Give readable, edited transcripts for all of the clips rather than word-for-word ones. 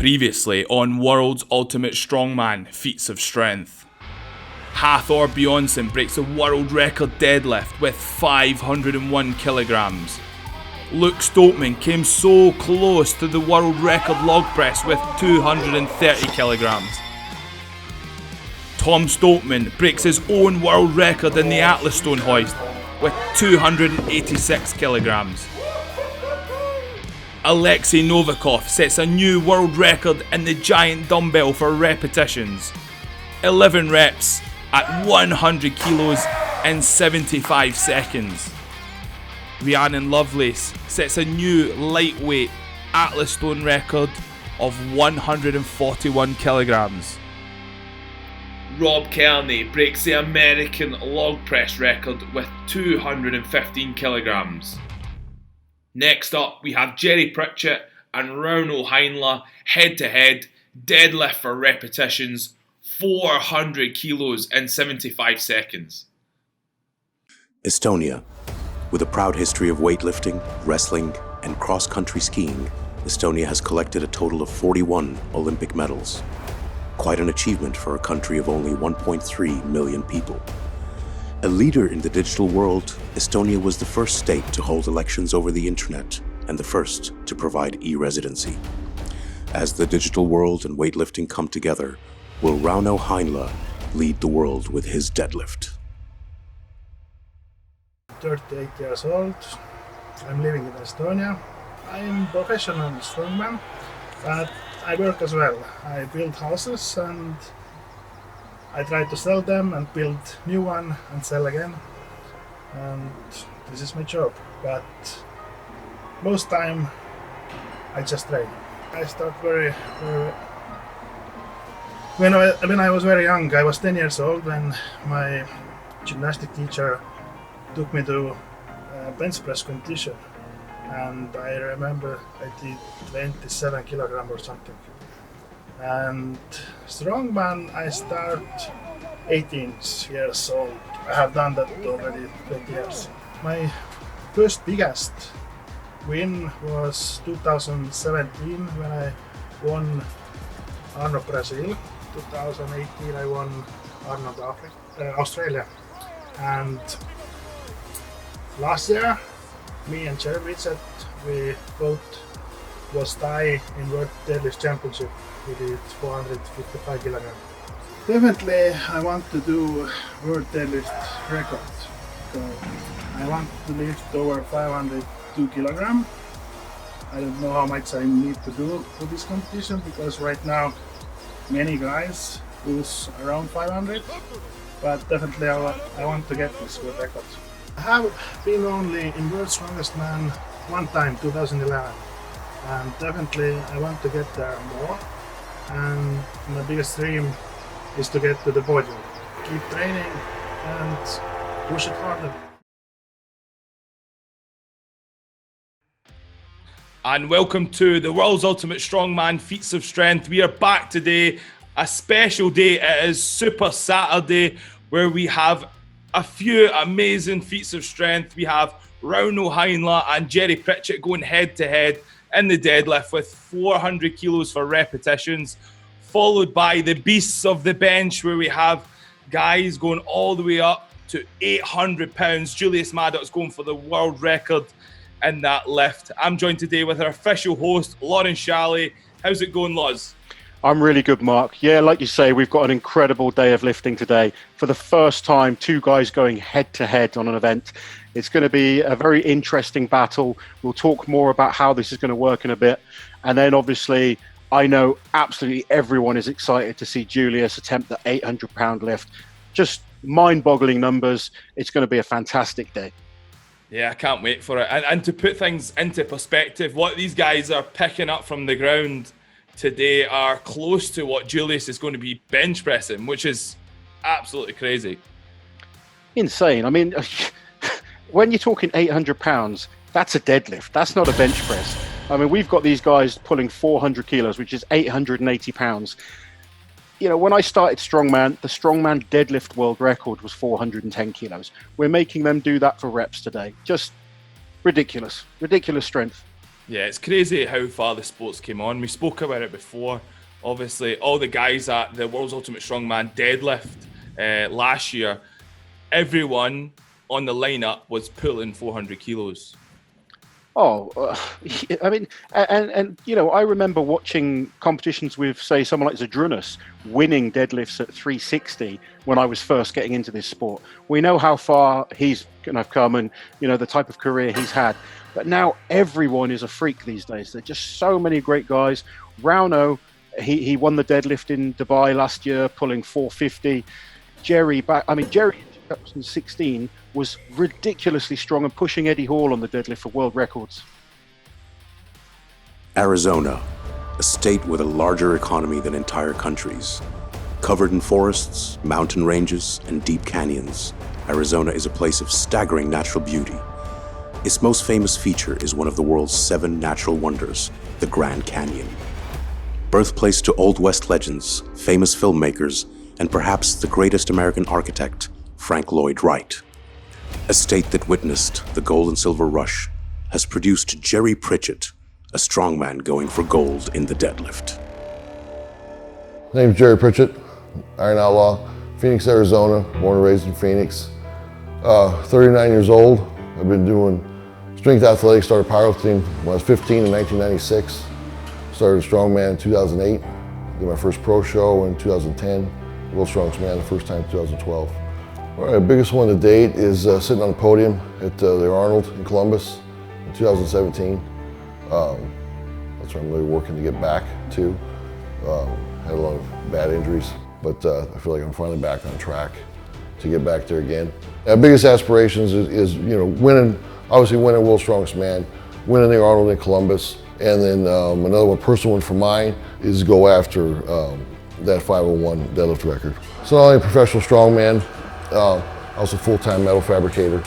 Previously on World's Ultimate Strongman Feats of Strength. Hathor Bjornsson breaks a world record deadlift with 501 kilograms. Luke Stoltman came so close to the world record log press with 230 kilograms. Tom Stoltman breaks his own world record in the Atlas Stone hoist with 286 kilograms. Alexei Novikov sets a new world record in the giant dumbbell for repetitions. 11 reps at 100 kilos in 75 seconds. Rhiannon Lovelace sets a new lightweight Atlas Stone record of 141 kilograms. Rob Kearney breaks the American log press record with 215 kilograms. Next up, we have Jerry Pritchett and Rauno Heinla head-to-head deadlift for repetitions, 400 kilos in 75 seconds. Estonia. With a proud history of weightlifting, wrestling, and cross-country skiing, Estonia has collected a total of 41 Olympic medals. Quite an achievement for a country of only 1.3 million people. A leader in the digital world, Estonia was the first state to hold elections over the internet and the first to provide e-residency. As the digital world and weightlifting come together, will Rauno Heinla lead the world with his deadlift? 38 years old. I'm living in Estonia. I'm professional strongman, but I work as well. I build houses and I try to sell them and build new one and sell again. And this is my job. But most time I just train. I start when I was very young. I was 10 years old when my gymnastic teacher took me to a bench press competition. And I remember I did 27 kilograms or something. And strongman, I start 18 years old. I have done that already 20 years. My first biggest win was 2017 when I won Arnold Brazil. 2018 I won Arnold Australia. And last year, me and Jerry Pritchett, we both was tie in World Deadlift Championship. We did 455 kilograms. Definitely, I want to do World Deadlift record. So I want to lift over 502 kilograms. I don't know how much I need to do for this competition because right now many guys lose around 500. But definitely, I want to get this world record. I have been only in World's Strongest Man one time, 2011. And definitely I want to get there more. And my biggest dream is to get to the podium. Keep training and push it harder. And welcome to the World's Ultimate Strongman Feats of Strength. We are back today, a special day. It is Super Saturday where we have a few amazing feats of strength. We have Rauno Heinla and Jerry Pritchett going head to head in the deadlift with 400 kilos for repetitions, followed by the beasts of the bench where we have guys going all the way up to 800 pounds. Julius Maddox going for the world record in that lift. I'm joined today with our official host, Lauren Shalley. How's it going, Loz? I'm really good, Mark. Yeah, like you say, we've got an incredible day of lifting today. For the first time, two guys going head-to-head on an event. It's going to be a very interesting battle. We'll talk more about how this is going to work in a bit. And then, obviously, I know absolutely everyone is excited to see Julius attempt the 800-pound lift. Just mind-boggling numbers. It's going to be a fantastic day. Yeah, I can't wait for it. And to put things into perspective, what these guys are picking up from the ground today are close to what Julius is going to be bench pressing, which is absolutely crazy. Insane. I mean, when you're talking 800 pounds, that's a deadlift. That's not a bench press. I mean, we've got these guys pulling 400 kilos, which is 880 pounds. You know, when I started Strongman, the Strongman deadlift world record was 410 kilos. We're making them do that for reps today. Just ridiculous strength. Yeah, it's crazy how far the sports came on. We spoke about it before. Obviously, all the guys at the World's Ultimate Strongman Deadlift last year, everyone on the lineup was pulling 400 kilos. I mean, and you know, I remember watching competitions with, say, someone like Zadrunas winning deadlifts at 360 when I was first getting into this sport. We know how far he's kind of come and, you know, the type of career he's had. But now everyone is a freak these days. There are just so many great guys. Rauno, he won the deadlift in Dubai last year, pulling 450. Jerry in 2016 was ridiculously strong and pushing Eddie Hall on the deadlift for world records. Arizona, a state with a larger economy than entire countries. Covered in forests, mountain ranges, and deep canyons, Arizona is a place of staggering natural beauty. Its most famous feature is one of the world's 7 natural wonders, the Grand Canyon. Birthplace to Old West legends, famous filmmakers, and perhaps the greatest American architect, Frank Lloyd Wright. A state that witnessed the gold and silver rush has produced Jerry Pritchett, a strongman going for gold in the deadlift. My name's Jerry Pritchett, Iron Outlaw, Phoenix, Arizona, born and raised in Phoenix. 39 years old. I've been doing strength athletics, started powerlifting when I was 15 in 1996. Started strongman in 2008. Did my first pro show in 2010. World Strongest Man the first time in 2012. All right, the biggest one to date is sitting on the podium at the Arnold in Columbus in 2017. That's what I'm really working to get back to. Had a lot of bad injuries, but I feel like I'm finally back on track to get back there again. Our biggest aspirations is you know, winning World Strongest Man, winning the Arnold in Columbus, and then another one, personal one for mine, is go after that 501 deadlift record. So not only a professional strongman, also full-time metal fabricator.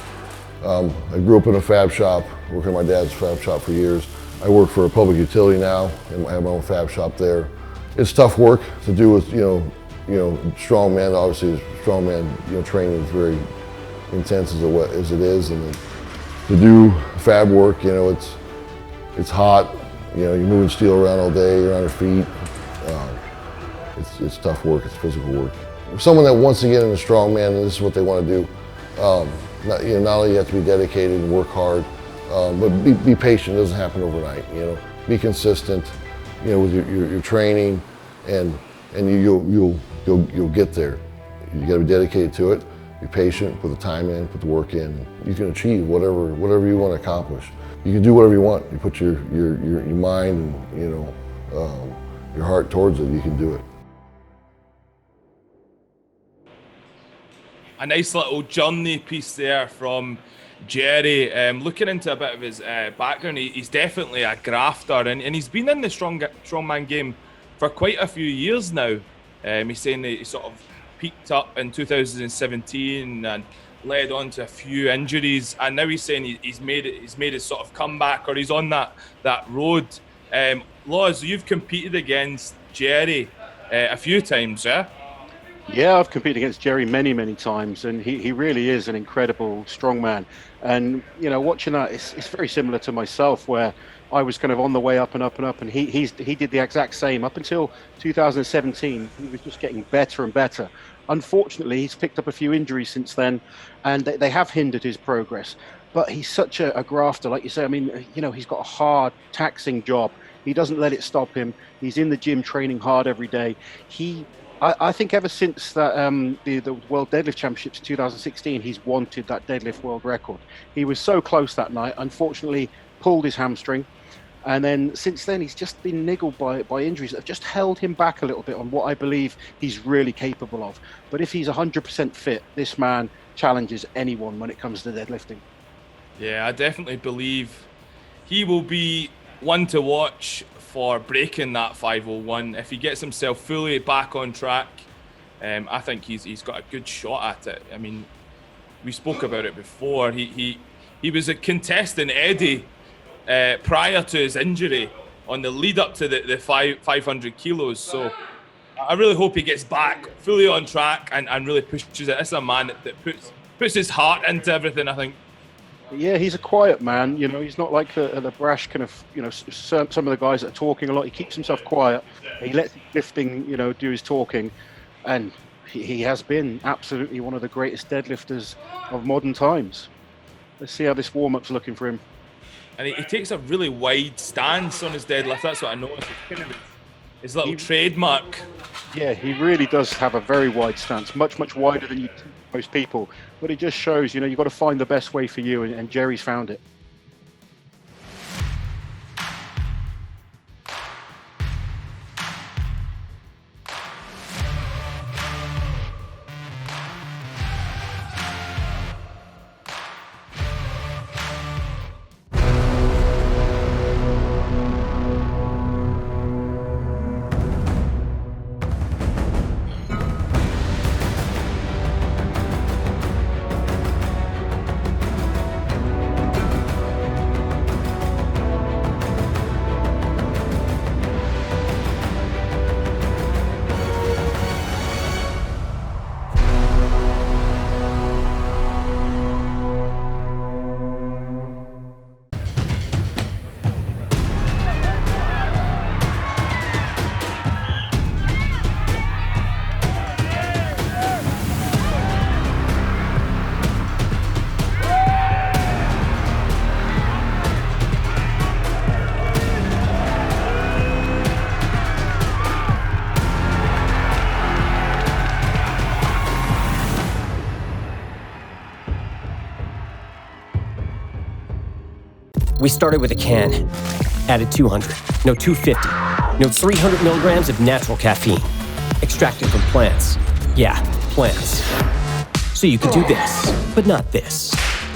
I grew up in a fab shop, working at my dad's fab shop for years. I work for a public utility now, and I have my own fab shop there. It's tough work to do with, you know, strongman. Obviously, strongman, you know, training is very intense as it is, and then to do fab work, you know, it's hot. You know, you're moving steel around all day. You're on your feet. It's tough work. It's physical work. Someone that wants to get into strongman, and this is what they want to do. Not only you have to be dedicated and work hard, but be patient. It doesn't happen overnight. You know, be consistent. You know, with your training, and you'll get there. You got to be dedicated to it. Be patient. Put the time in. Put the work in. You can achieve whatever you want to accomplish. You can do whatever you want. You put your mind and your heart towards it. You can do it. A nice little journey piece there from Jerry. Looking into a bit of his background, he's definitely a grafter, and he's been in the strongman game for quite a few years now. He's saying that he sort of peaked up in 2017 and led on to a few injuries, and now he's saying he's made his sort of comeback, or he's on that road. Laws, you've competed against Jerry a few times, yeah? Yeah, I've competed against Jerry many times, and he really is an incredible strongman. And you know, watching that, it's very similar to myself, where I was kind of on the way up and up and up, and he did the exact same up until 2017. He was just getting better and better. Unfortunately, he's picked up a few injuries since then, and they have hindered his progress. But he's such a grafter, like you say. I mean, you know, he's got a hard, taxing job. He doesn't let it stop him. He's in the gym training hard every day. I think ever since that the World Deadlift Championships 2016, he's wanted that deadlift world record. He was so close that night. Unfortunately, pulled his hamstring, and then since then he's just been niggled by injuries that have just held him back a little bit on what I believe he's really capable of. But if he's 100% fit, this man challenges anyone when it comes to deadlifting. Yeah, I definitely believe he will be one to watch for breaking that 501. If he gets himself fully back on track, I think he's got a good shot at it. I mean, we spoke about it before. He was a contestant Eddie prior to his injury on the lead up to the 500 kilos. So I really hope he gets back fully on track and really pushes it. This is a man that puts his heart into everything, I think. Yeah, he's a quiet man. You know, he's not like the brash kind of, you know, some of the guys that are talking a lot. He keeps himself quiet. He lets his lifting, you know, do his talking, and he has been absolutely one of the greatest deadlifters of modern times. Let's see how this warm-up's looking for him. And he takes a really wide stance on his deadlift. That's what I noticed. It's kind of his little trademark. Yeah, he really does have a very wide stance, much wider than most people. But it just shows, you know, you've got to find the best way for you, and Jerry's found it. We started with a can, added 200, no 250, no 300 milligrams of natural caffeine, extracted from plants. Yeah, plants. So you could do this, but not this.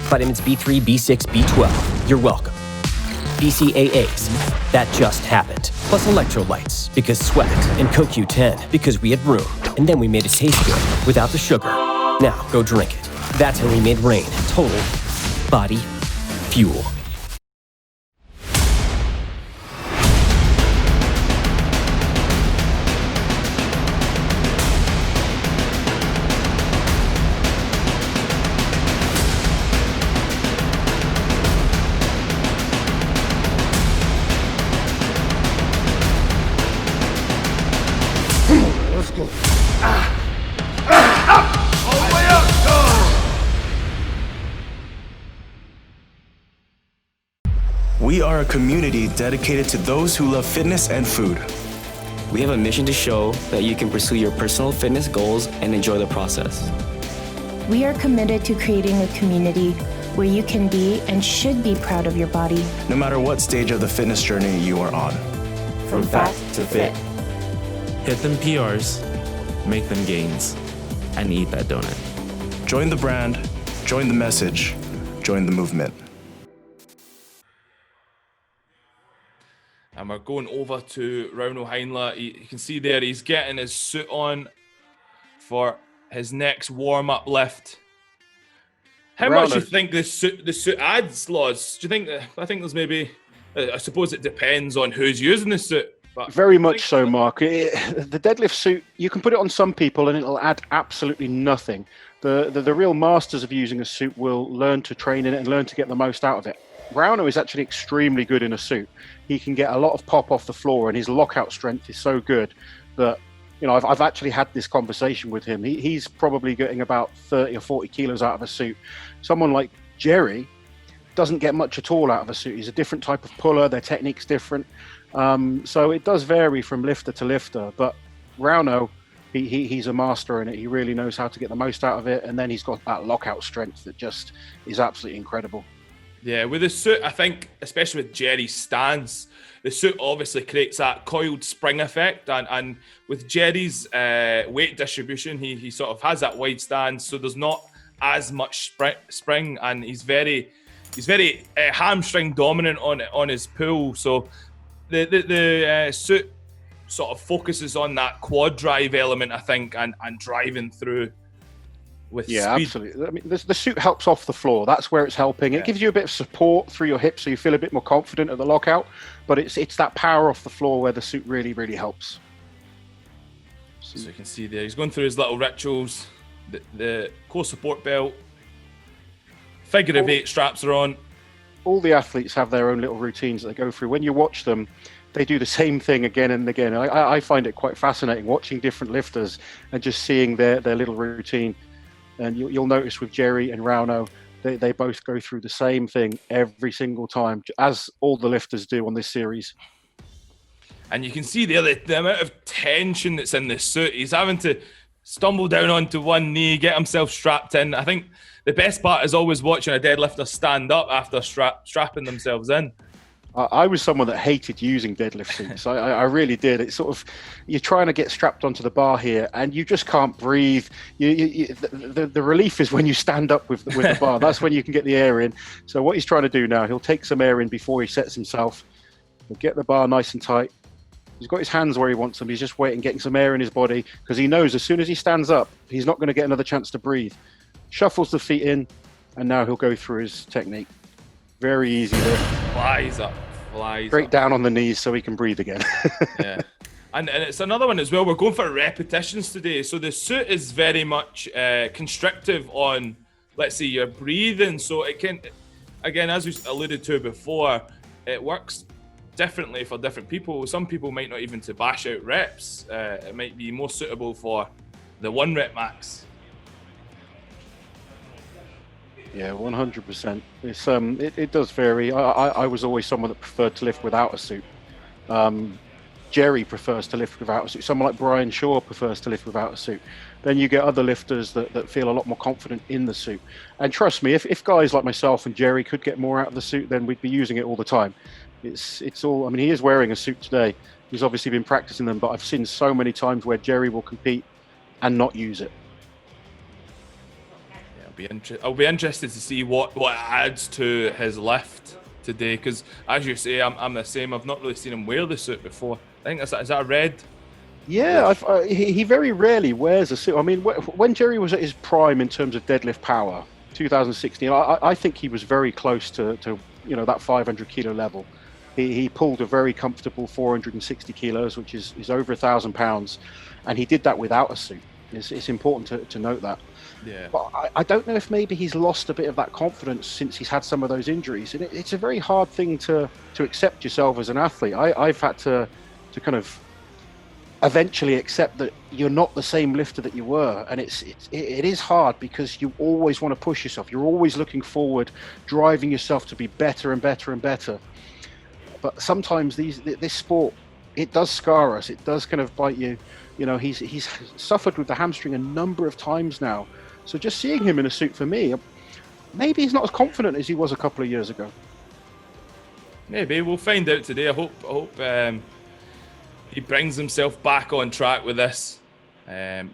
Vitamins B3, B6, B12, you're welcome. BCAAs, that just happened. Plus electrolytes, because sweat, and CoQ10, because we had room. And then we made it taste good, without the sugar. Now, go drink it. That's how we made Rain total body fuel. We are a community dedicated to those who love fitness and food. We have a mission to show that you can pursue your personal fitness goals and enjoy the process. We are committed to creating a community where you can be and should be proud of your body. No matter what stage of the fitness journey you are on. From fat to fit. Hit them PRs, make them gains, and eat that donut. Join the brand, join the message, join the movement. And we're going over to Rauno Heinla. You can see there he's getting his suit on for his next warm-up lift. How much do you think the suit adds, Laws? Do you think I think there's maybe I suppose it depends on who's using the suit. But very much so, Mark. The deadlift suit, you can put it on some people and it'll add absolutely nothing. The real masters of using a suit will learn to train in it and learn to get the most out of it. Rauno is actually extremely good in a suit. He can get a lot of pop off the floor, and his lockout strength is so good that, you know, I've actually had this conversation with him. He's probably getting about 30 or 40 kilos out of a suit. Someone like Jerry doesn't get much at all out of a suit. He's a different type of puller. Their technique's different. So it does vary from lifter to lifter. But Rauno, he's a master in it. He really knows how to get the most out of it. And then he's got that lockout strength that just is absolutely incredible. Yeah, with the suit, I think, especially with Jerry's stance, the suit obviously creates that coiled spring effect. And with Jerry's weight distribution, he sort of has that wide stance, so there's not as much spring, and he's very hamstring dominant on his pull. So the suit sort of focuses on that quad drive element, I think, and driving through. Speed. Absolutely. I mean, the suit helps off the floor. That's where it's helping. It gives you a bit of support through your hips, so you feel a bit more confident at the lockout. But it's that power off the floor where the suit really, really helps. So you can see there, he's going through his little rituals. The core support belt Figure of 8 straps are on. All the athletes have their own little routines that they go through. When you watch them, they do the same thing again and again. I find it quite fascinating watching different lifters and just seeing their little routine. And you'll notice with Jerry and Rauno, they both go through the same thing every single time, as all the lifters do on this series. And you can see the amount of tension that's in this suit. He's having to stumble down onto one knee, get himself strapped in. I think the best part is always watching a deadlifter stand up after strapping themselves in. I was someone that hated using deadlift suits. I really did. It's sort of, you're trying to get strapped onto the bar here and you just can't breathe. The relief is when you stand up with the bar. That's when you can get the air in. So what he's trying to do now, he'll take some air in before he sets himself. He'll get the bar nice and tight. He's got his hands where he wants them. He's just waiting, getting some air in his body, because he knows as soon as he stands up, he's not going to get another chance to breathe. Shuffles the feet in, and now he'll go through his technique. Very easy there. Flies up. Straight down on the knees so he can breathe again. Yeah. And it's another one as well. We're going for repetitions today. So the suit is very much constrictive on, let's say, your breathing. So it can, again, as we alluded to before, it works differently for different people. Some people might not even to bash out reps. It might be more suitable for the 1 rep max. Yeah, 100%. It's it does vary. I was always someone that preferred to lift without a suit. Jerry prefers to lift without a suit. Someone like Brian Shaw prefers to lift without a suit. Then you get other lifters that feel a lot more confident in the suit. And trust me, if guys like myself and Jerry could get more out of the suit, then we'd be using it all the time. It's all, I mean, he is wearing a suit today. He's obviously been practicing them, but I've seen so many times where Jerry will compete and not use it. I'll be interested to see what adds to his lift today, because as you say, I'm the same. I've not really seen him wear the suit before. I think is that a red? Yeah, he very rarely wears a suit. I mean, when Jerry was at his prime in terms of deadlift power, 2016, I think he was very close to that 500 kilo level. He pulled a very comfortable 460 kilos, which is over 1,000 pounds, and he did that without a suit. It's important to note that. Yeah. But I don't know if maybe he's lost a bit of that confidence since he's had some of those injuries. And it's a very hard thing to accept yourself as an athlete. I've had to kind of eventually accept that you're not the same lifter that you were. And it is hard because you always want to push yourself. You're always looking forward, driving yourself to be better and better and better. But sometimes this sport, it does scar us. It does kind of bite you. You know, he's suffered with the hamstring a number of times now. So just seeing him in a suit for me, maybe he's not as confident as he was a couple of years ago. Maybe we'll find out today. I hope he brings himself back on track with this.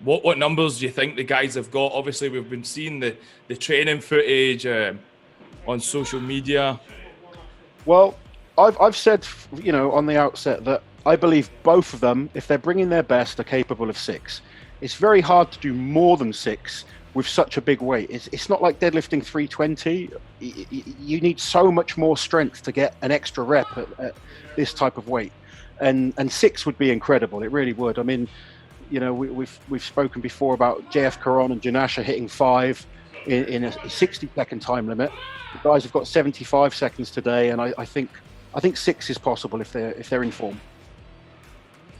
What numbers do you think the guys have got? Obviously, we've been seeing the training footage on social media. Well, I've said, on the outset that I believe both of them, if they're bringing their best, are capable of 6. It's very hard to do more than 6 with such a big weight. It's not like deadlifting 320. You need so much more strength to get an extra rep at this type of weight. And 6 would be incredible. It really would. I mean, we've spoken before about JF Caron and Janasha hitting 5 in a 60-second time limit. The guys have got 75 seconds today, and I think 6 is possible if they're in form.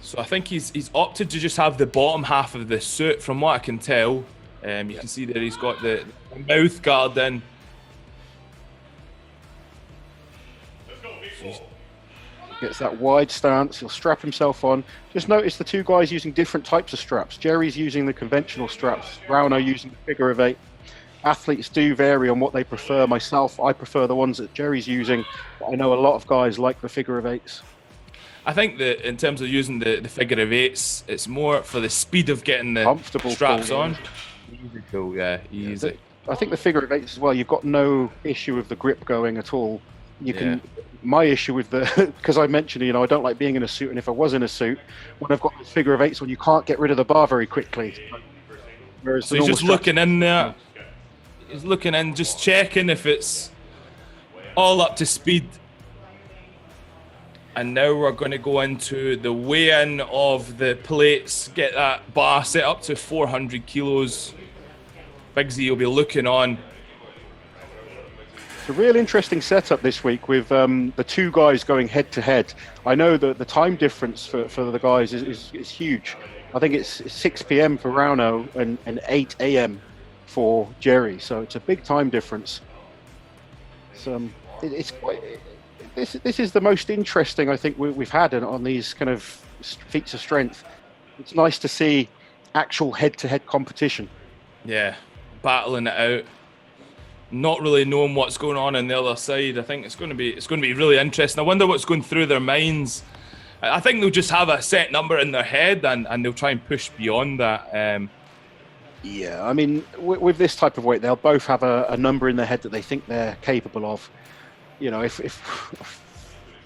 So I think he's opted to just have the bottom half of the suit, from what I can tell. You can see that he's got the mouth guard in. He gets that wide stance. He'll strap himself on. Just notice the two guys using different types of straps. Jerry's using the conventional straps. Rauno using the figure of 8. Athletes do vary on what they prefer. Myself, I prefer the ones that Jerry's using. But I know a lot of guys like the figure of 8s. I think that in terms of using the figure of 8s, it's more for the speed of getting the comfortable straps pull, on. Easy pull, yeah, easy. I think the figure of 8s as well, you've got no issue with the grip going at all. My issue with because I mentioned, I don't like being in a suit, and if I was in a suit, when I've got the figure of 8s on, you can't get rid of the bar very quickly. Whereas so he's just looking in there. He's looking in, just checking if it's all up to speed. And now we're going to go into the weigh-in of the plates, get that bar set up to 400 kilos. Big Z will be looking on. It's a real interesting setup this week with the two guys going head to head. I know that the time difference for the guys is huge. I think it's 6 p.m. for Rauno and 8 a.m. for Jerry. So it's a big time difference. It's quite. This is the most interesting I think we've had on these kind of feats of strength. It's nice to see actual head-to-head competition. Yeah, battling it out, not really knowing what's going on the other side. I think it's going to be really interesting. I wonder what's going through their minds. I think they'll just have a set number in their head and they'll try and push beyond that. Yeah, I mean, with this type of weight, they'll both have a number in their head that they think they're capable of. You know,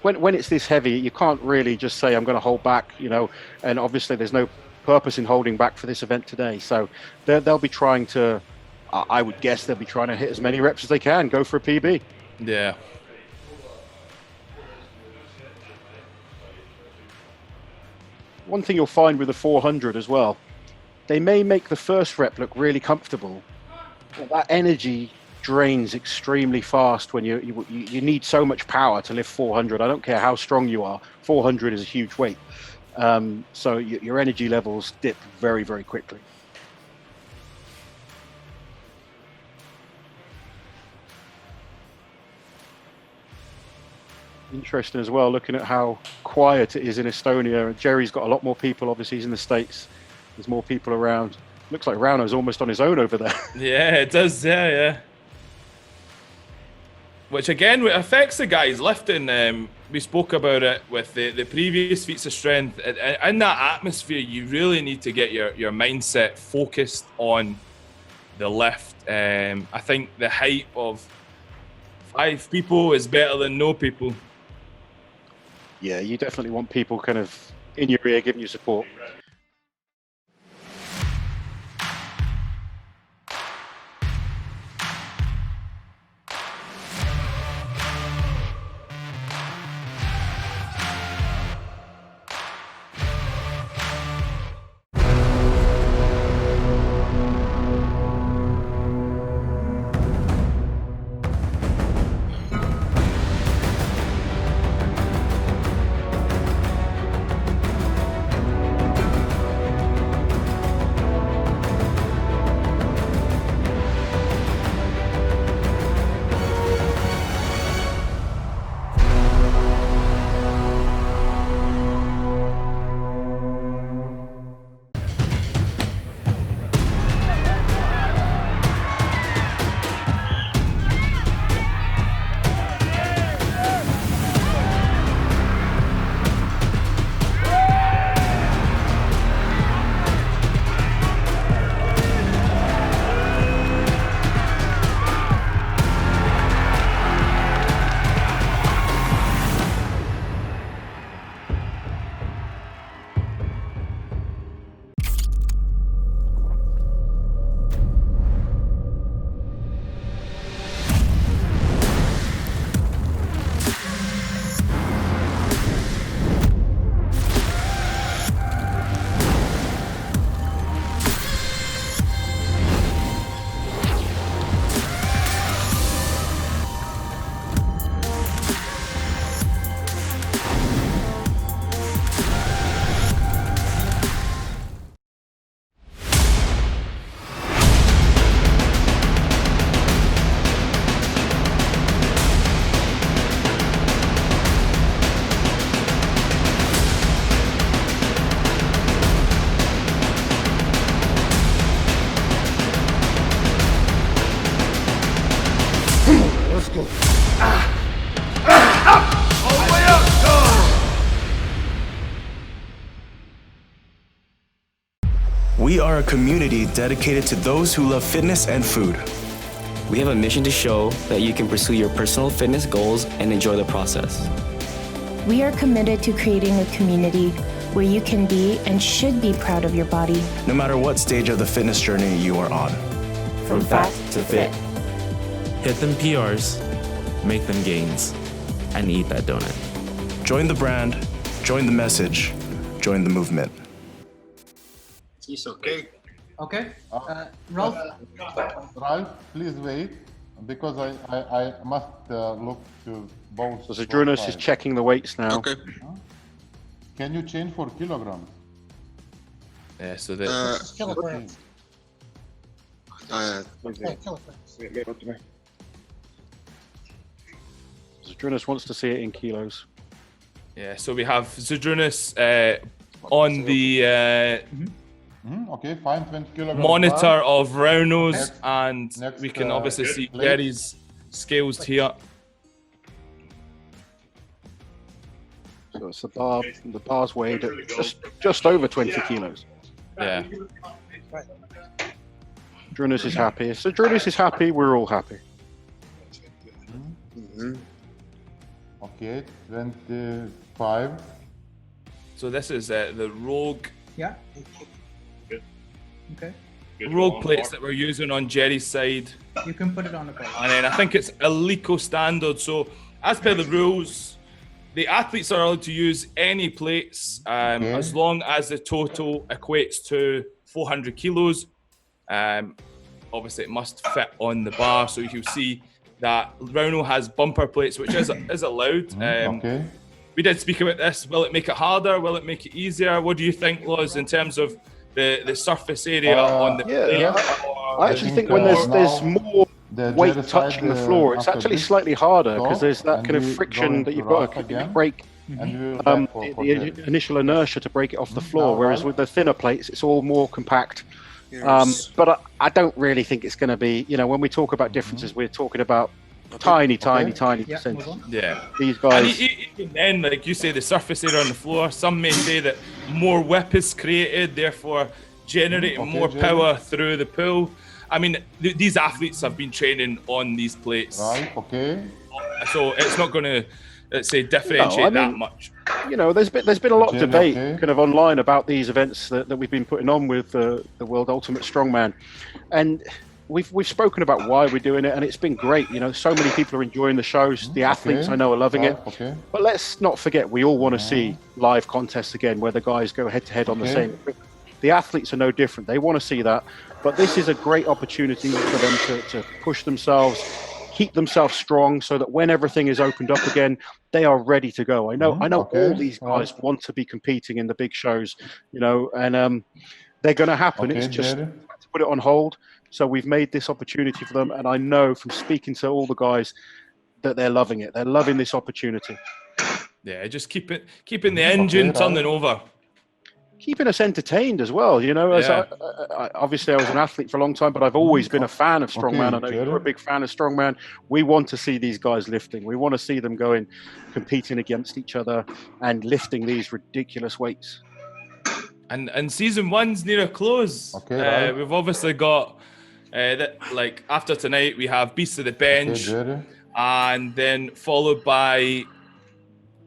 when it's this heavy, you can't really just say I'm going to hold back. You know, and obviously there's no purpose in holding back for this event today. So they'll be trying to. I would guess they'll be trying to hit as many reps as they can, go for a PB. Yeah. One thing you'll find with the 400 as well, they may make the first rep look really comfortable, but that energy drains extremely fast when you need so much power to lift 400. I don't care how strong you are, 400 is a huge weight. So your energy levels dip very, very quickly. Interesting as well, looking at how quiet it is in Estonia. Jerry's got a lot more people, obviously he's in the States. There's more people around. Looks like Rauno's almost on his own over there. Yeah, it does, yeah. Which again affects the guys lifting. We spoke about it with the previous feats of strength. In that atmosphere, you really need to get your mindset focused on the lift. I think the hype of 5 people is better than no people. Yeah, you definitely want people kind of in your ear giving you support. We are a community dedicated to those who love fitness and food. We have a mission to show that you can pursue your personal fitness goals and enjoy the process. We are committed to creating a community where you can be and should be proud of your body. No matter what stage of the fitness journey you are on. From fat to fit. Hit them PRs, make them gains, and eat that donut. Join the brand, join the message, join the movement. It's okay. Okay. Ralph? Ralph, please wait. because I must look to both. So Zadrunas is sides. checking the weights now. Okay. Can you change for kilograms? Yeah, so the Kilograms. Zadrunas wants to see it in kilos. yeah, so we have Zadrunas on the Okay, fine, 20 kilograms. monitor bar. of Rauno's, Next- and next, we can obviously see plate. Jerry's scales here. So it's the bar's weighed at just over 20 kilos. Yeah. Zadrunas is happy. If Zadrunas is happy, we're all happy. Okay, 25. So this is the Rogue Yeah. Okay. Rogue plates that we're using on Jerry's side. You can put it on the plate. And then I think it's Alico standard. So as per the rules, the athletes are allowed to use any plates as long as the total equates to 400 kilos. Obviously, it must fit on the bar. So you'll see that Rauno has bumper plates, which is allowed. Okay. We did speak about this. Will it make it harder? Will it make it easier? What do you think, Loz, in terms of the surface area on the plate? I actually think when there's more weight touching the floor, it's actually slightly harder because there's that kind of friction that you've got to break the initial inertia to break it off the floor. Whereas with the thinner plates, it's all more compact. But I don't really think it's going to be, when we talk about differences, we're talking about tiny percentage. Yeah. These guys. And even then, like you say, the surface area on the floor, some may say that more whip is created, therefore generating more power through the pull. I mean, these athletes have been training on these plates. Right, okay. So it's not going to, let's say, differentiate that much. There's been a lot of debate kind of online about these events that we've been putting on with the World Ultimate Strongman, and we've spoken about why we're doing it, and it's been great. So many people are enjoying the shows. The athletes I know are loving it. Okay. But let's not forget, we all want to see live contests again where the guys go head to head on the same equipment. The athletes are no different. They want to see that, but this is a great opportunity for them to push themselves, keep themselves strong, so that when everything is opened up again, they are ready to go. I know all these guys want to be competing in the big shows, and they're going to happen. It's just to put it on hold. So we've made this opportunity for them, and I know from speaking to all the guys that they're loving it. They're loving this opportunity. Yeah, just keeping the engine turning over. Keeping us entertained as well, as obviously I was an athlete for a long time, but I've always been a fan of strongman. I know you're a big fan of strongman. We want to see these guys lifting. We want to see them going, competing against each other and lifting these ridiculous weights. And season one's near a close. We've obviously got after tonight we have Beast of the Bench, and then followed by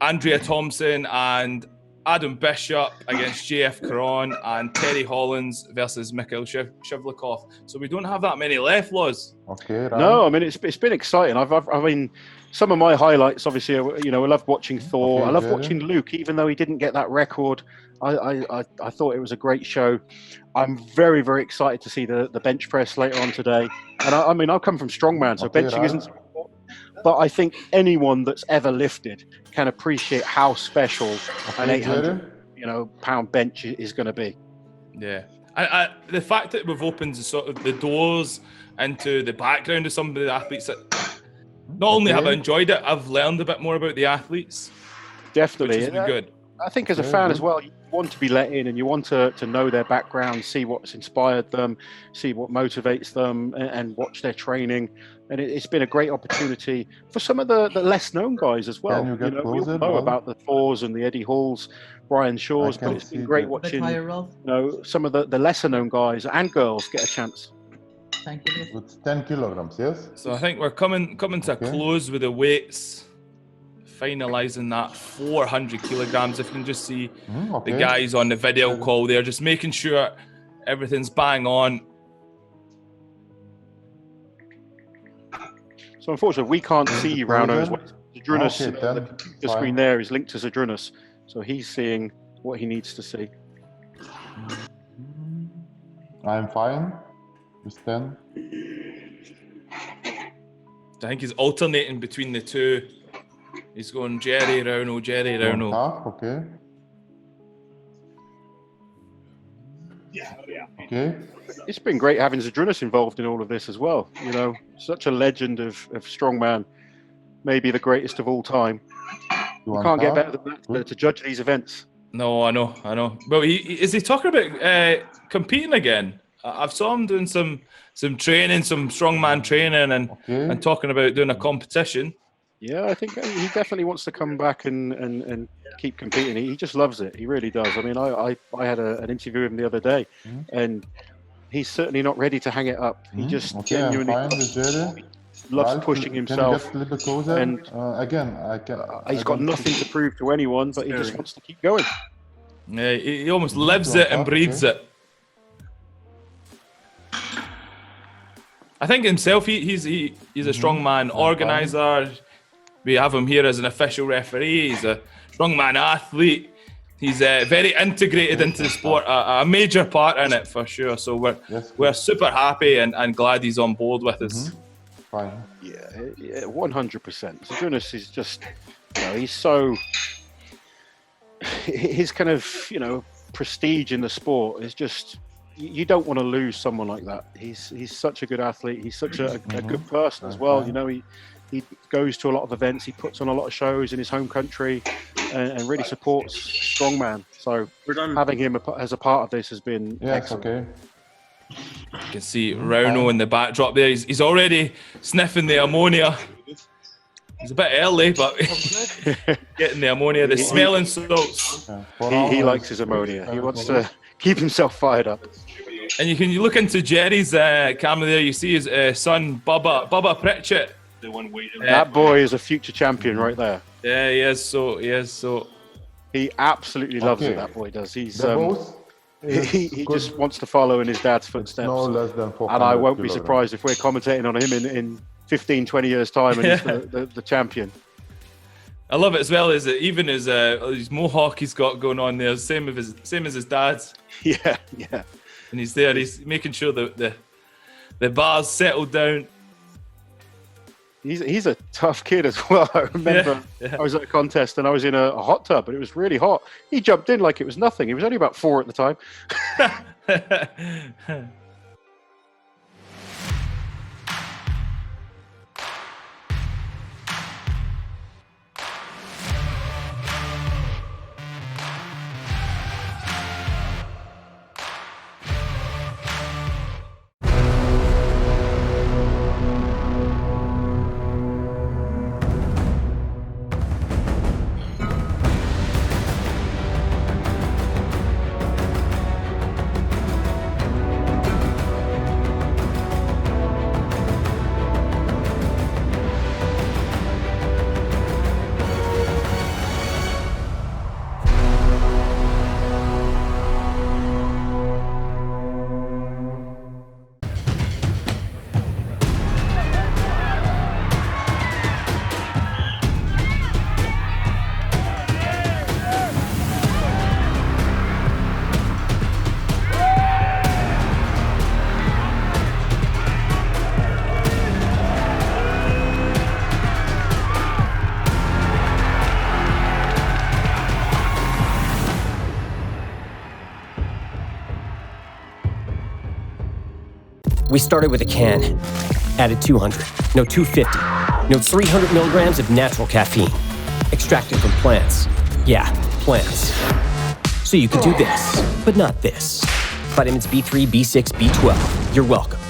Andrea Thompson and Adam Bishop against JF Caron, and Terry Hollins versus Mikhail Shivlikov. So we don't have that many left, Loz. No, I mean it's been exciting. I mean, some of my highlights, obviously, I love watching Thor. I love watching Luke, even though he didn't get that record. I thought it was a great show. I'm very, very excited to see the bench press later on today. And I mean, I've come from strongman, so benching isn't so important. But I think anyone that's ever lifted can appreciate how special an 800 pound bench is going to be. Yeah. The fact that we've opened the doors into the background of some of the athletes that not only have I enjoyed it, I've learned a bit more about the athletes. Definitely. Which has been good. I think as a fan as well, you want to be let in and you want to know their background, see what's inspired them, see what motivates them, and watch their training. And it's been a great opportunity for some of the less known guys as well. We all know about the Thors and the Eddie Halls, Brian Shaws, but it's been great watching some of the lesser known guys and girls get a chance. Thank you. It's 10 kilograms, yes? So I think we're coming to a close with the weights. Finalising that 400 kilograms. If you can just see the guys on the video call there, just making sure everything's bang on. So unfortunately, we can't see Rauno's weight. Zadrunas, the computer screen there is linked to Zadrunas, so he's seeing what he needs to see. I'm fine with 10. I think he's alternating between the two. He's going Jerry, Rauno, Jerry, Rauno. Half, okay. Okay. It's been great having Zydrunas involved in all of this as well. You know, such a legend of strongman, maybe the greatest of all time. You can't get better than that to judge these events. No, I know. But is he talking about competing again? I've saw him doing some training, some strongman training, and talking about doing a competition. Yeah, I think he definitely wants to come back and keep competing. He just loves it. He really does. I mean, I had an interview with him the other day, and he's certainly not ready to hang it up. He just genuinely loves pushing himself. Can you get a little bit closer? And again, he's got nothing to prove to anyone, but he just wants to keep going. Yeah, he almost lives it and breathes it. I think himself, he's a strongman organizer. We have him here as an official referee. He's a strongman athlete. He's very integrated into the sport, a major part in it for sure. So we're super happy and glad he's on board with us. Fine. Yeah, 100%. Zydrunas is just, you know, he's so, his kind of, you know, prestige in the sport is just, you don't want to lose someone like that. He's such a good athlete. He's such a good person as well. You know, he goes to a lot of events. He puts on a lot of shows in his home country and really supports strongman. So having him as a part of this has been excellent. Okay. You can see Rauno in the backdrop there. He's already sniffing the ammonia. He's a bit early, but getting the ammonia, the smelling salts. He likes his ammonia. He wants to keep himself fired up. And you look into Jerry's camera there. You see his son Bubba Pritchett. That boy is a future champion right there. Yeah, he is. So he absolutely loves it. That boy does. He's he just wants to follow in his dad's footsteps. No less than 400 and I won't be surprised if we're commentating on him in 15, 20 years time and he's the champion. I love it as well as even his mohawk he's got going on there, same as his dad's. Yeah. And he's there. He's making sure that the bar's settled down. He's a tough kid as well. I remember I was at a contest and I was in a hot tub and it was really hot. He jumped in like it was nothing. He was only about 4 at the time. We started with a can, added 200, no 250, no 300 milligrams of natural caffeine, extracted from plants. Yeah, plants. So you could do this, but not this. Vitamins B3, B6, B12, you're welcome.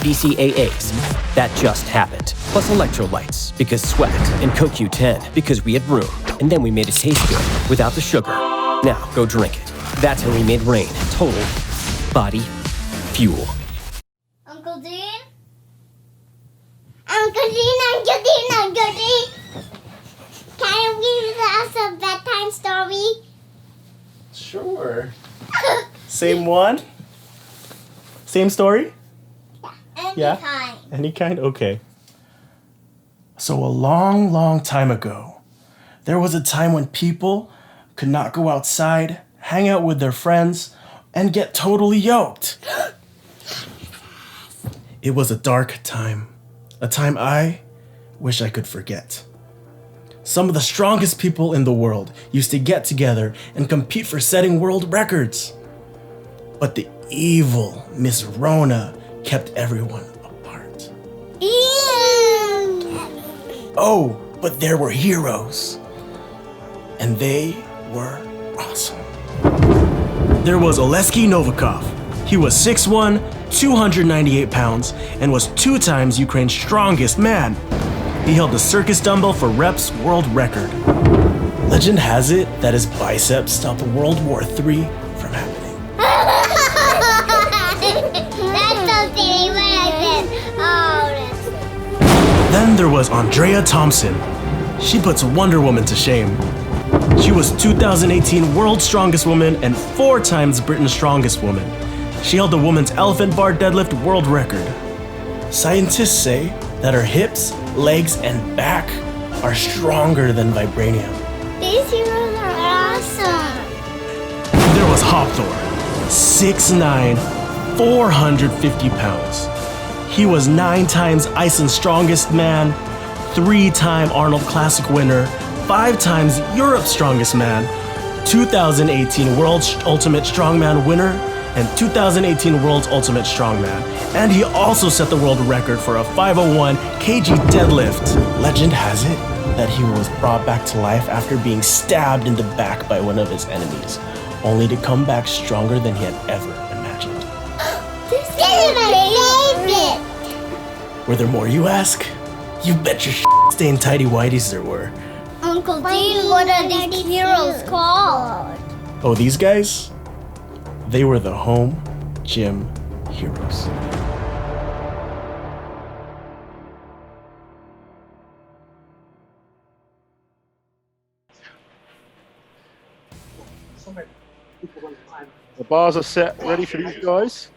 BCAAs, that just happened. Plus electrolytes, because sweat, and CoQ10, because we had room. And then we made it taste good, without the sugar. Now, go drink it. That's how we made Rain total body fuel. Uncle Dean? Uncle Dean! Can you give us a bedtime story? Sure. Same one? Same story? Any kind. Any kind? Okay. So a long, long time ago, there was a time when people could not go outside, hang out with their friends, and get totally yoked. It was a dark time. A time I wish I could forget. Some of the strongest people in the world used to get together and compete for setting world records. But the evil Miss Rona kept everyone apart. Oh, but there were heroes. And they were awesome. There was Oleksiy Novikov. He was 6'1", 298 pounds, and was 2 times Ukraine's strongest man. He held the circus dumbbell for reps world record. Legend has it that his biceps stopped World War III from happening. That's so silly when I said, oh, that's... Then there was Andrea Thompson. She puts Wonder Woman to shame. She was 2018 World's Strongest Woman and 4 times Britain's Strongest Woman. She held the women's elephant bar deadlift world record. Scientists say that her hips, legs, and back are stronger than vibranium. These heroes are awesome. There was Hopthor, 6'9", 450 pounds. He was 9 times Iceland's strongest man, 3-time Arnold Classic winner, 5 times Europe's strongest man, 2018 World's Ultimate Strongman winner, and 2018 World's Ultimate Strongman. And he also set the world record for a 501 kg deadlift. Legend has it that he was brought back to life after being stabbed in the back by one of his enemies, only to come back stronger than he had ever imagined. This is my favorite. Were there more, you ask? You bet your stained tidy whities there were. Uncle Dean, what are these heroes called? Oh, these guys? They were the home gym heroes. The bars are set, ready for these guys.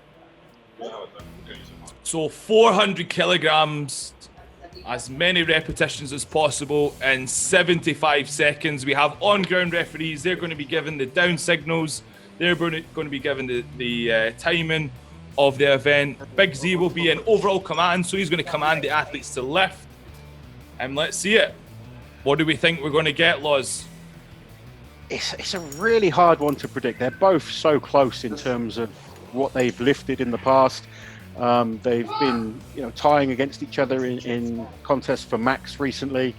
So 400 kilograms, as many repetitions as possible in 75 seconds. We have on-ground referees. They're going to be given the down signals. They're going to be given the timing of the event. Big Z will be in overall command, so he's going to command the athletes to lift. And let's see it. What do we think we're going to get, Loz? It's a really hard one to predict. They're both so close in terms of what they've lifted in the past. They've been, tying against each other in contests for max recently.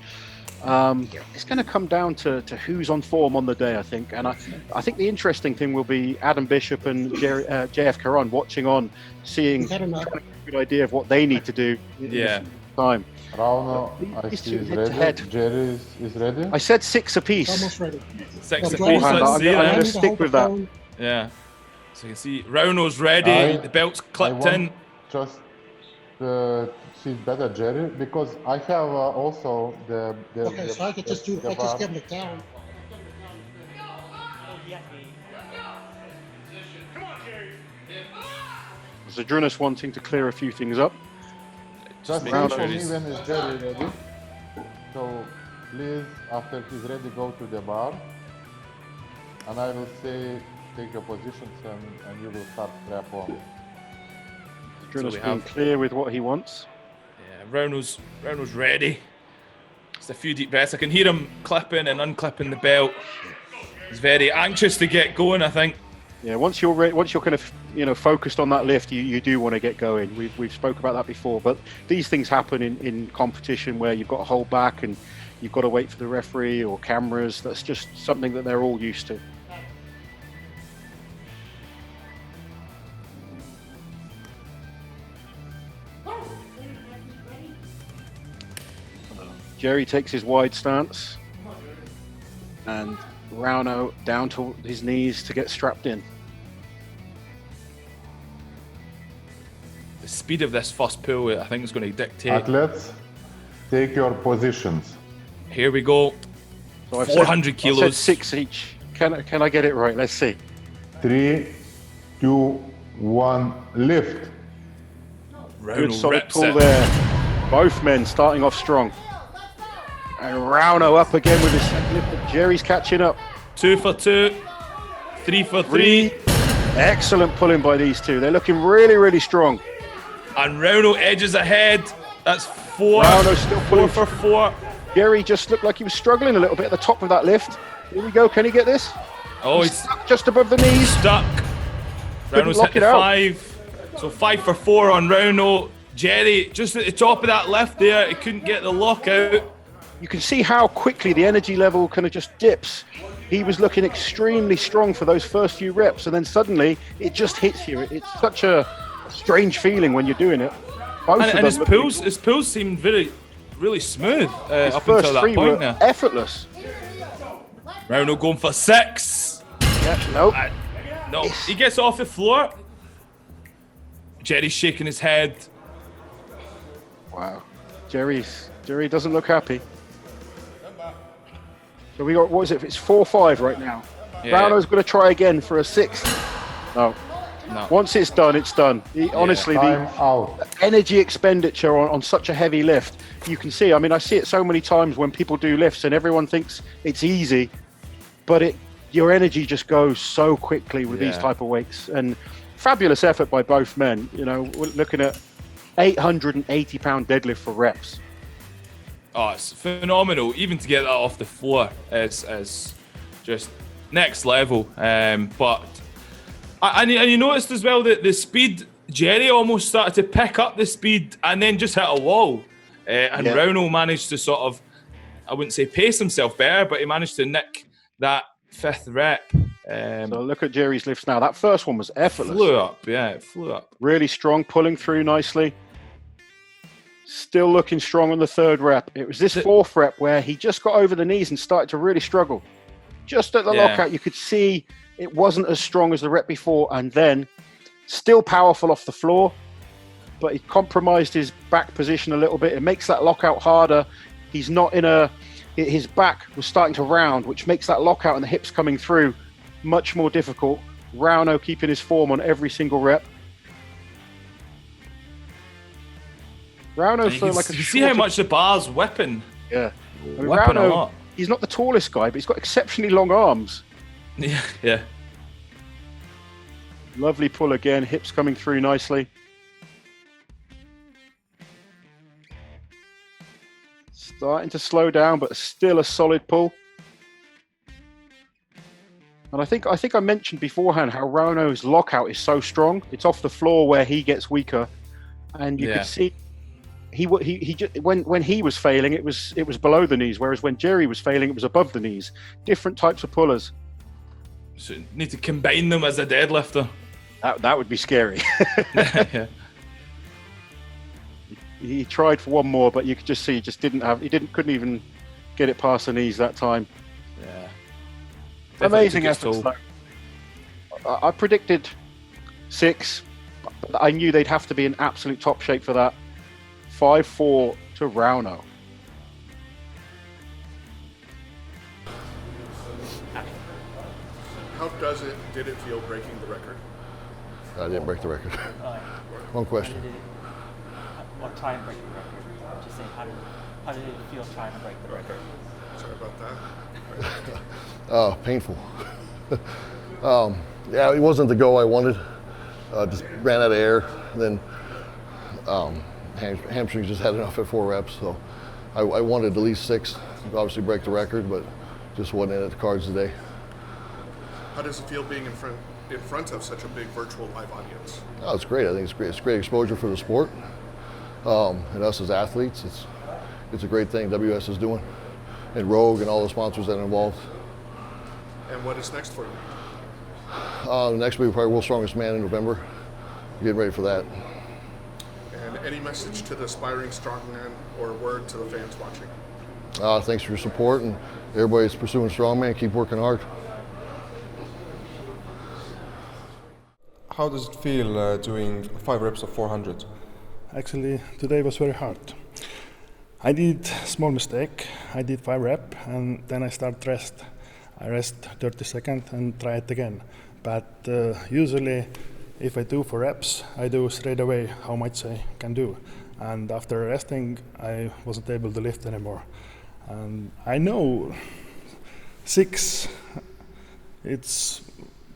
It's going to come down to who's on form on the day, I think. And I think the interesting thing will be Adam Bishop and JF Caron watching on, seeing a good idea of what they need to do in this time. Rauno, I see is ready. Jerry is ready. I said 6 apiece. Almost ready. 6 apiece. I'm going to stick with that. Yeah. So you can see Rauno's ready. The belt's clipped in. Just see better, Jerry, because I have also the okay, so I could just do. I just give it down. Zadrunas wanting to clear a few things up. Just wait for me when is Jerry ready. So please, after he's ready, go to the bar, and I will say take your positions and you will start strap on. Zadrunas being clear with what he wants. Yeah, Rauno's ready. Just a few deep breaths. I can hear him clipping and unclipping the belt. He's very anxious to get going, I think. Yeah, once you're kind of focused on that lift, you do want to get going. We've spoke about that before, but these things happen in competition where you've got to hold back and you've got to wait for the referee or cameras. That's just something that they're all used to. Jerry takes his wide stance and Rauno down to his knees to get strapped in. The speed of this first pull, I think, is going to dictate. Athletes, take your positions. Here we go. So 400 kilos. I said 6 each. Can I get it right? Let's see. 3, 2, 1, lift. Good solid pull there. Both men starting off strong. And Rauno up again with his second lift, but Jerry's catching up. 2 for 2. 3 for 3. Excellent pulling by these two. They're looking really, really strong. And Rauno edges ahead. That's 4. Rauno's still pulling 4 for 4. Jerry just looked like he was struggling a little bit at the top of that lift. Here we go. Can he get this? Oh, he's stuck just above the knees. Stuck. Rauno's hit the 5. So 5 for 4 on Rauno. Jerry just at the top of that lift there. He couldn't get the lock out. You can see how quickly the energy level kind of just dips. He was looking extremely strong for those first few reps, and then suddenly it just hits you. It's such a strange feeling when you're doing it. And his pulls seemed really smooth his up first until that 3 point were there. effortless. Rauno going for 6. Yeah, nope. No, he gets off the floor. Jerry's shaking his head. Wow. Jerry doesn't look happy. So we got, what is it? It's 4-5 right now. Yeah. Rauno's going to try again for a 6. No. Once it's done, it's done. Honestly, the energy expenditure on such a heavy lift, you can see. I mean, I see it so many times when people do lifts and everyone thinks it's easy, but your energy just goes so quickly with these type of weights. And fabulous effort by both men. You know, we're looking at 880-pound deadlift for reps. Oh, it's phenomenal. Even to get that off the floor is just next level. But you noticed as well that the speed, Jerry almost started to pick up the speed and then just hit a wall. And Rauno managed to sort of, I wouldn't say pace himself better, but he managed to nick that 5th rep. So look at Jerry's lifts now. That first one was effortless. It flew up. Really strong, pulling through nicely. Still looking strong on the 3rd rep. It was this 4th rep where he just got over the knees and started to really struggle. Just at the lockout, you could see it wasn't as strong as the rep before, and then still powerful off the floor, but he compromised his back position a little bit. It makes that lockout harder. He's not his back was starting to round, which makes that lockout and the hips coming through much more difficult. Rauno keeping his form on every single rep. Rauno for like a you see how much the bar's whipping. Yeah. I mean, Whipping Rauno, a lot. He's not the tallest guy, but he's got exceptionally long arms. Yeah. Lovely pull again, hips coming through nicely. Starting to slow down, but still a solid pull. And I think I mentioned beforehand how Rauno's lockout is so strong. It's off the floor where he gets weaker, and you could see when he was failing, it was below the knees, whereas when Jerry was failing, it was above the knees. Different types of pullers. So you need to combine them as a deadlifter. That would be scary. Yeah. He tried for one more, but you could just see he just couldn't even get it past the knees that time. Yeah. Amazing efforts though. I predicted 6, but I knew they'd have to be in absolute top shape for that. 5-4 to Rauno. How did it feel breaking the record? I didn't break the record. One question. What time break the record? Just saying, how did it feel trying to break the record? Sorry about that. Oh, painful. Yeah, it wasn't the goal I wanted. Just ran out of air. Then hamstrings just had enough at 4 reps, so I wanted at least 6. Obviously break the record, but just wasn't in at the cards today. How does it feel being in front of such a big virtual live audience? Oh, it's great. I think it's great. It's great exposure for the sport, and us as athletes. It's a great thing WS is doing, and Rogue and all the sponsors that are involved. And what is next for you? Next week, probably World's Strongest Man in November. Getting ready for that. And any message to the aspiring strongman or a word to the fans watching? Thanks for your support, and everybody's pursuing strongman. Keep working hard. How does it feel doing 5 reps of 400? Actually, today was very hard. I did small mistake. I did 5 reps and then I start rest. I rest 30 seconds and try it again. But usually, if I do 4 reps, I do straight away how much I can do. And after resting, I wasn't able to lift anymore. And I know 6, it's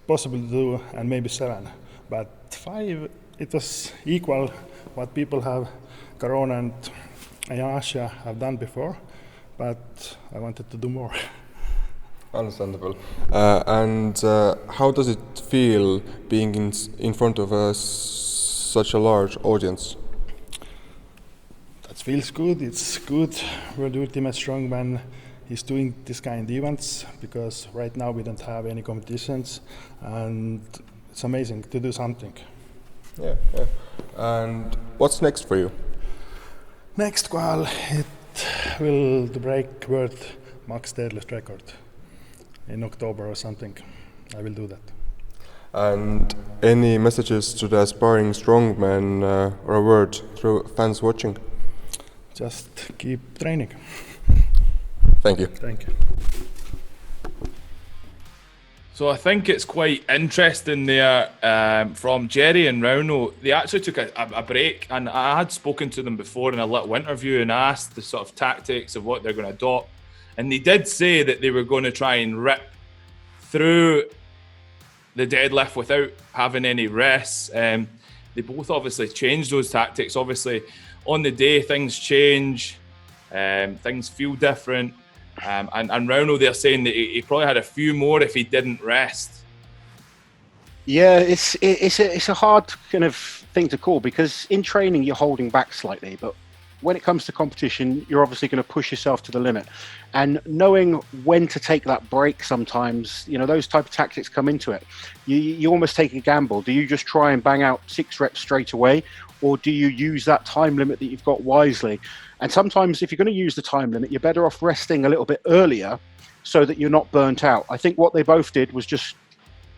possible to do, and maybe 7. But 5, it was equal what people have, Corona and Ayasha have done before, but I wanted to do more. Understandable. And how does it feel being in front of such a large audience? That feels good. It's good. World Ultimate Strongman is doing this kind of events because right now we don't have any competitions, and it's amazing to do something. Yeah. And what's next for you? Next, well, it will break world max deadlift record in October or something. I will do that. And any messages to the aspiring strongman or a word through fans watching? Just keep training. Thank you. Thank you. So I think it's quite interesting there from Jerry and Rauno. They actually took a break, and I had spoken to them before in a little interview and asked the sort of tactics of what they're going to adopt. And they did say that they were going to try and rip through the deadlift without having any rests. They both obviously changed those tactics. Obviously, on the day, things change, things feel different. And Rauno, they're saying that he probably had a few more if he didn't rest. Yeah, it's a hard kind of thing to call, because in training you're holding back slightly, but when it comes to competition, you're obviously going to push yourself to the limit. And knowing when to take that break sometimes, those type of tactics come into it. You almost take a gamble. Do you just try and bang out 6 reps straight away? Or do you use that time limit that you've got wisely? And sometimes if you're going to use the time limit, you're better off resting a little bit earlier so that you're not burnt out. I think what they both did was just,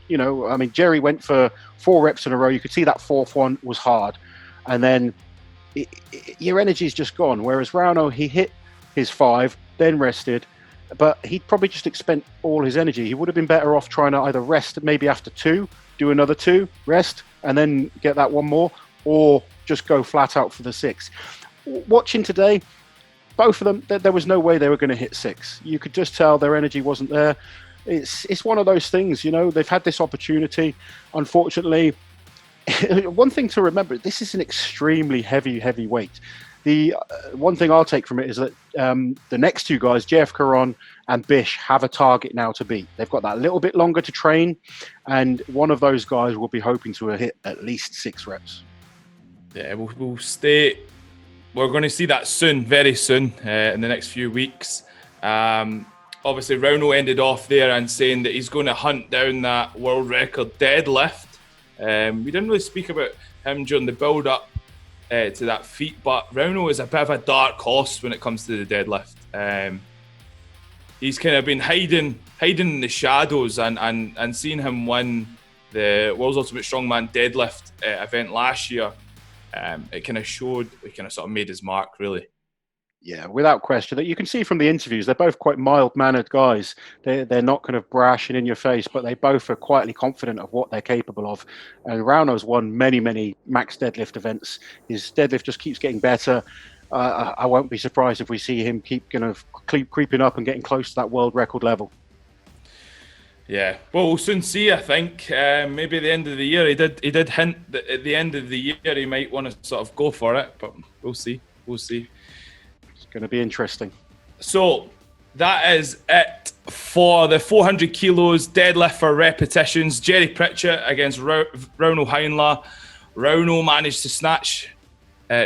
Jerry went for 4 reps in a row. You could see that 4th one was hard. And then your energy's just gone. Whereas Rauno, he hit his 5, then rested, but he'd probably just expend all his energy. He would have been better off trying to either rest maybe after 2, do another 2, rest, and then get that one more, or just go flat out for the 6. Watching today, both of them, there was no way they were going to hit 6. You could just tell their energy wasn't there. It's one of those things, they've had this opportunity. Unfortunately, one thing to remember, this is an extremely heavy weight. The one thing I'll take from it is that the next 2 guys, JF Caron and Bish, have a target now to beat. They've got that little bit longer to train, and one of those guys will be hoping to hit at least 6 reps. Yeah, we'll stay. We're going to see that soon, very soon, in the next few weeks. Obviously, Rauno ended off there and saying that he's going to hunt down that world record deadlift. We didn't really speak about him during the build-up to that feat, but Rauno is a bit of a dark horse when it comes to the deadlift. He's kind of been hiding in the shadows, and seeing him win the World's Ultimate Strongman deadlift event last year, it kind of showed, it kind of sort of made his mark, really. Yeah, without question. You can see from the interviews, they're both quite mild-mannered guys. They're not kind of brash and in your face, but they both are quietly confident of what they're capable of. And Rauno's won many max deadlift events. His deadlift just keeps getting better. I won't be surprised if we see him keep creeping up and getting close to that world record level. Yeah, well, we'll soon see. I think maybe at the end of the year, he did hint that at the end of the year he might want to sort of go for it, but we'll see. It's going to be interesting. So that is it for the 400 kilos deadlift for repetitions. Jerry Pritchett against Rauno Heinla. Rauno managed to snatch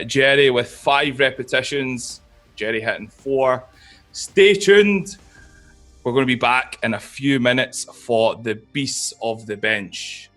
Jerry with 5 repetitions. Jerry hitting 4. Stay tuned. We're going to be back in a few minutes for the beasts of the bench.